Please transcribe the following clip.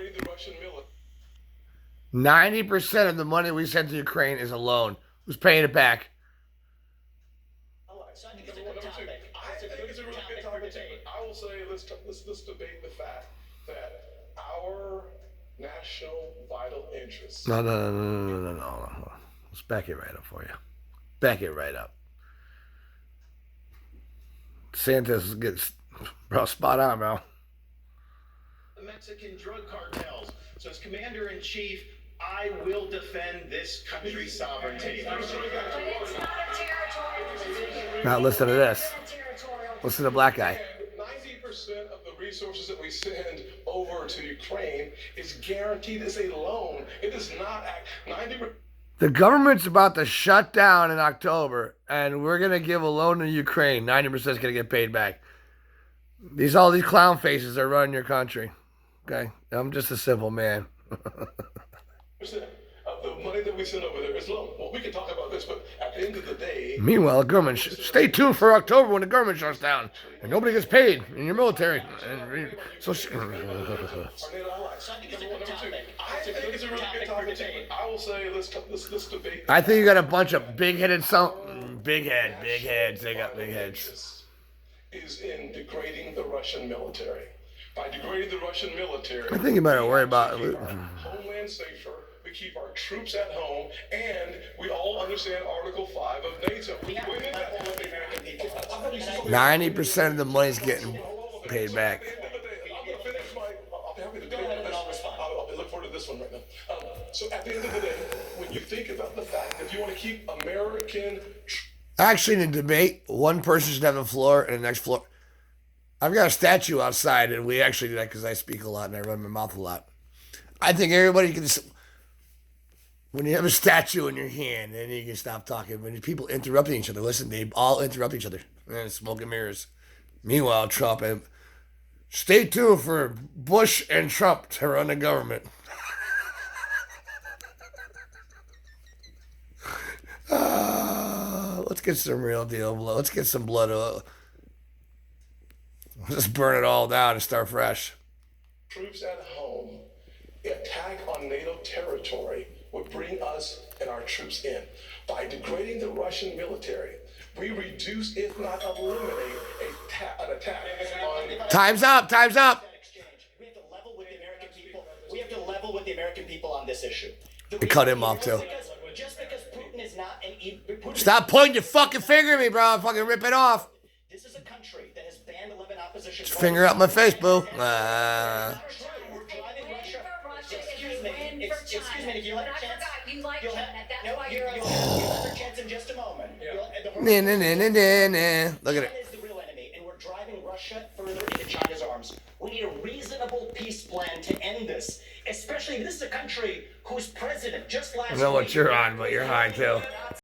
degrade the Russian military. 90% of the money we send to Ukraine is a loan. Who's paying it back? So I think it's a good topic. I think it's a really good topic too. But I will say, let's debate the fact that our national vital interests. No. Let's back it right up for you. Back it right up. Santos gets, bro, spot on, bro. The Mexican drug cartels. So as commander-in-chief, I will defend this country's sovereignty. But it's not a territorial dispute. Now listen to this. Listen to black guy. 90% of the resources that we send over to Ukraine is guaranteed as a loan. It is not 90%. The government's about to shut down in October, and we're gonna give a loan to Ukraine. 90% is gonna get paid back. All these clown faces are running your country. Okay, I'm just a simple man. Of the money that we send over there is loan. Well, we can talk about this, but at the end of the day. Meanwhile, the government. Stay tuned for October when the government shuts down and nobody gets paid in your military. So. So I think it's a good topic. I think it's a really good topic too. I will say, let's debate. I think you got a bunch of big-headed big heads. They got big heads. Is in degrading the Russian military. By degrading the Russian military, I think you better worry about we keep our homeland safer. We keep our troops at home, and we all understand Article 5 of NATO. We have to level with the American people. 90% of the money's getting paid back. I'm going to finish I'll be happy to do it. I'll look forward to this one right now. So at the end of the day, when you think about the fact that if you want to keep American. Actually, in a debate, one person should have the floor and the next floor. I've got a statue outside, and we actually do that because I speak a lot and I run my mouth a lot. I think everybody can just, when you have a statue in your hand, then you can stop talking. When people interrupting each other, listen, they all interrupt each other. And smoke and mirrors. Meanwhile, Trump, and stay tuned for Bush and Trump to run the government. Let's get some real deal blood. Let's get some blood. Let's burn it all down and start fresh. Troops at home, attack on NATO territory would bring us and our troops in. By degrading the Russian military, we reduce, if not eliminate, an attack on. Time's up. We have to level with the American people. We have to level with the American people on this issue. We cut him off too. Just because Putin is not an Stop pointing your fucking finger at me, bro. I'll fucking rip it off. This is a country that has banned 11 opposition. Finger up my face, boo. We're driving Russia. Excuse me, if you let a chance. You like You'll China. have, That's no, why you'll you're have another chance in just a moment. Look at China it. is the real enemy, and we're driving Russia further into China's arms. We need a reasonable peace plan to end this. Especially, this is a country whose president just last I know what week- you're on, but you're high too.